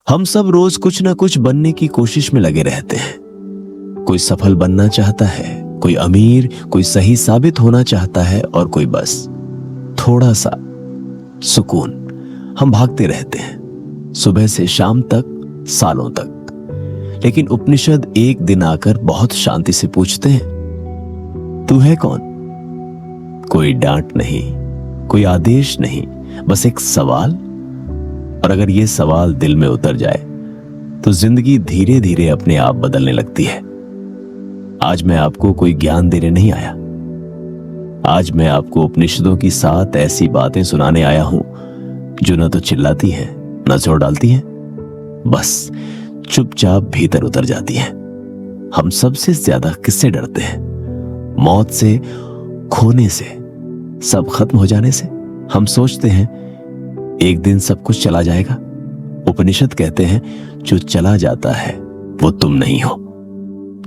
हम सब रोज कुछ ना कुछ बनने की कोशिश में लगे रहते हैं। कोई सफल बनना चाहता है, कोई अमीर, कोई सही साबित होना चाहता है और कोई बस थोड़ा सा सुकून। हम भागते रहते हैं सुबह से शाम तक, सालों तक। लेकिन उपनिषद एक दिन आकर बहुत शांति से पूछते हैं, तू है कौन? कोई डांट नहीं, कोई आदेश नहीं, बस एक सवाल। और अगर यह सवाल दिल में उतर जाए तो जिंदगी धीरे धीरे अपने आप बदलने लगती है। आज मैं आपको कोई ज्ञान देने नहीं आया। आज मैं आपको उपनिषदों की 7 ऐसी बातें सुनाने आया हूं जो न तो चिल्लाती हैं, न जोर डालती हैं, बस चुपचाप भीतर उतर जाती हैं। हम सबसे ज्यादा किससे डरते हैं? मौत से, खोने से, सब खत्म हो जाने से। हम सोचते हैं एक दिन सब कुछ चला जाएगा। उपनिषद कहते हैं जो चला जाता है वो तुम नहीं हो।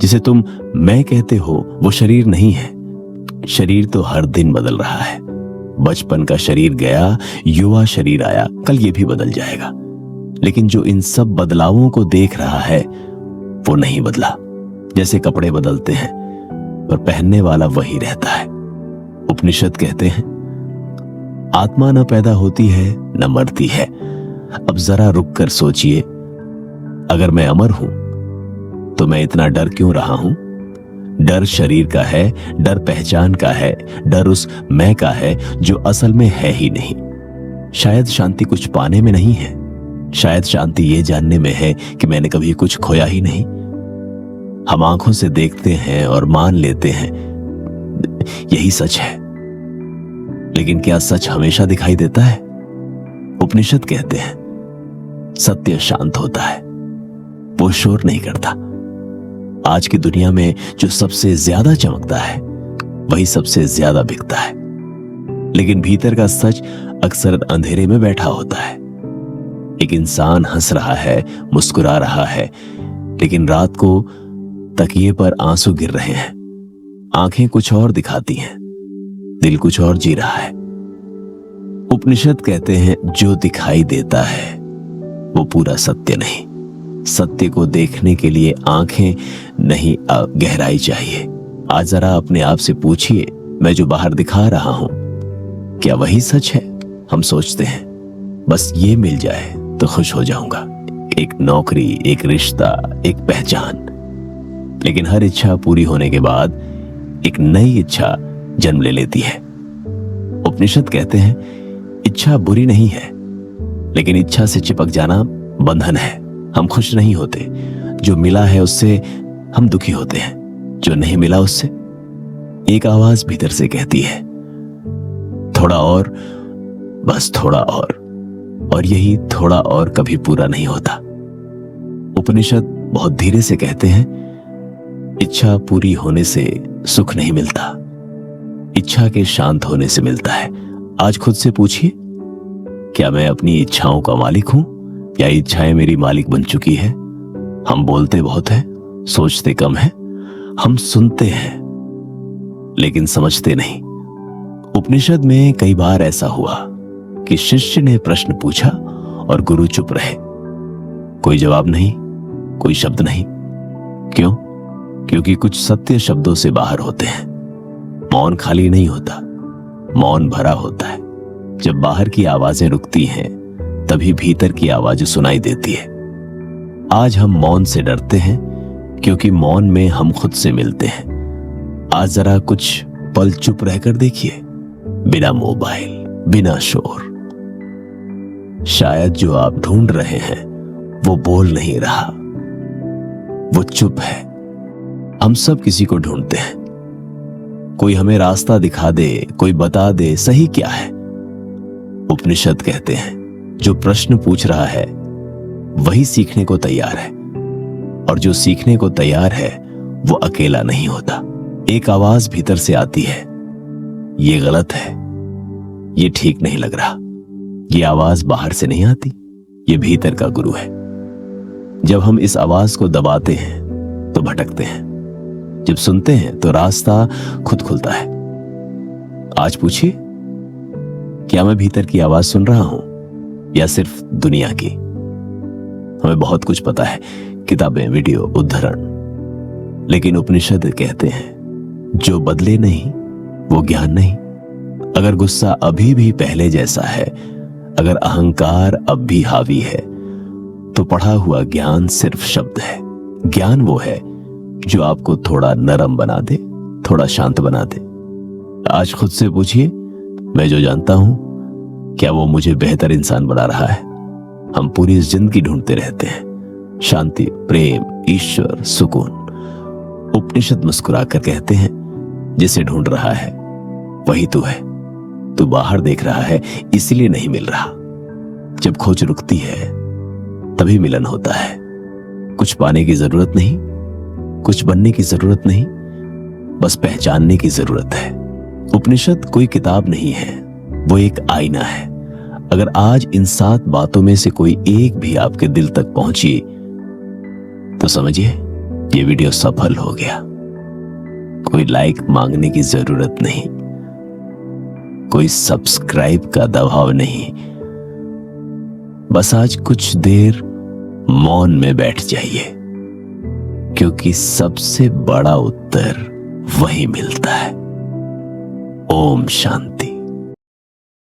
जिसे तुम मैं कहते हो वो शरीर नहीं है। शरीर तो हर दिन बदल रहा है। बचपन का शरीर गया, युवा शरीर आया, कल ये भी बदल जाएगा। लेकिन जो इन सब बदलावों को देख रहा है वो नहीं बदला। जैसे कपड़े बदलते हैं पर पहनने वाला वही रहता है। उपनिषद कहते हैं आत्मा न पैदा होती है न मरती है। अब जरा रुक कर सोचिए, अगर मैं अमर हूं तो मैं इतना डर क्यों रहा हूं? डर शरीर का है, डर पहचान का है, डर उस मैं का है जो असल में है ही नहीं। शायद शांति कुछ पाने में नहीं है, शायद शांति ये जानने में है कि मैंने कभी कुछ खोया ही नहीं। हम आंखों से देखते हैं और मान लेते हैं यही सच है, लेकिन क्या सच हमेशा दिखाई देता है? उपनिषद कहते हैं सत्य शांत होता है, वो शोर नहीं करता। आज की दुनिया में जो सबसे ज्यादा चमकता है वही सबसे ज्यादा बिकता है। लेकिन भीतर का सच अक्सर अंधेरे में बैठा होता है। एक इंसान हंस रहा है, मुस्कुरा रहा है, लेकिन रात को तकिए पर आंसू गिर रहे हैं। आंखें कुछ और दिखाती हैं, दिल कुछ और जी रहा है। उपनिषद कहते हैं जो दिखाई देता है वो पूरा सत्य नहीं। सत्य को देखने के लिए आंखें नहीं, गहराई चाहिए। आज जरा अपने आप से पूछिए, मैं जो बाहर दिखा रहा हूं क्या वही सच है? हम सोचते हैं बस ये मिल जाए तो खुश हो जाऊंगा। एक नौकरी, एक रिश्ता, एक पहचान। लेकिन हर इच्छा पूरी होने के बाद एक नई इच्छा जन्म ले लेती है। उपनिषद कहते हैं इच्छा बुरी नहीं है, लेकिन इच्छा से चिपक जाना बंधन है। हम खुश नहीं होते। जो मिला है उससे हम दुखी होते हैं, जो नहीं मिला उससे। एक आवाज भीतर से कहती है थोड़ा और, बस थोड़ा और यही थोड़ा और कभी पूरा नहीं होता। उपनिषद बहुत धीरे से कहते हैं इच्छा पूरी होने से सुख नहीं मिलता, इच्छा के शांत होने से मिलता है। आज खुद से पूछिए, क्या मैं अपनी इच्छाओं का मालिक हूं या इच्छाएं मेरी मालिक बन चुकी है? हम बोलते बहुत हैं, सोचते कम है। हम सुनते हैं लेकिन समझते नहीं। उपनिषद में कई बार ऐसा हुआ कि शिष्य ने प्रश्न पूछा और गुरु चुप रहे। कोई जवाब नहीं, कोई शब्द नहीं। क्यों? क्योंकि कुछ सत्य शब्दों से बाहर होते हैं। मौन खाली नहीं होता, मौन भरा होता है। जब बाहर की आवाजें रुकती हैं तभी भीतर की आवाज सुनाई देती है। आज हम मौन से डरते हैं क्योंकि मौन में हम खुद से मिलते हैं। आज जरा कुछ पल चुप रहकर देखिए, बिना मोबाइल, बिना शोर। शायद जो आप ढूंढ रहे हैं वो बोल नहीं रहा, वो चुप है। हम सब किसी को ढूंढते हैं। कोई हमें रास्ता दिखा दे, कोई बता दे सही क्या है। उपनिषद कहते हैं जो प्रश्न पूछ रहा है वही सीखने को तैयार है, और जो सीखने को तैयार है वो अकेला नहीं होता। एक आवाज भीतर से आती है, ये गलत है, ये ठीक नहीं लग रहा। ये आवाज बाहर से नहीं आती, ये भीतर का गुरु है। जब हम इस आवाज को दबाते हैं तो भटकते हैं, जब सुनते हैं तो रास्ता खुद खुलता है। आज पूछिए, क्या मैं भीतर की आवाज सुन रहा हूं या सिर्फ दुनिया की? हमें बहुत कुछ पता है, किताबें, वीडियो, उद्धरण, लेकिन उपनिषद कहते हैं जो बदले नहीं वो ज्ञान नहीं। अगर गुस्सा अभी भी पहले जैसा है, अगर अहंकार अब भी हावी है, तो पढ़ा हुआ ज्ञान सिर्फ शब्द है। ज्ञान वो है जो आपको थोड़ा नरम बना दे, थोड़ा शांत बना दे। आज खुद से पूछिए, मैं जो जानता हूं, क्या वो मुझे बेहतर इंसान बना रहा है? हम पूरी जिंदगी ढूंढते रहते हैं शांति, प्रेम, ईश्वर, सुकून। उपनिषद मुस्कुराकर कहते हैं, जिसे ढूंढ रहा है वही तू है। तू बाहर देख रहा है इसलिए नहीं मिल रहा। जब खोज रुकती है तभी मिलन होता है। कुछ पाने की जरूरत नहीं, कुछ बनने की जरूरत नहीं, बस पहचानने की जरूरत है। उपनिषद कोई किताब नहीं है, वो एक आईना है। अगर आज इन 7 बातों में से कोई एक भी आपके दिल तक पहुंची तो समझिए ये वीडियो सफल हो गया। कोई लाइक मांगने की जरूरत नहीं, कोई सब्सक्राइब का दबाव नहीं, बस आज कुछ देर मौन में बैठ जाइए, क्योंकि सबसे बड़ा उत्तर वही मिलता है। ओम शांति।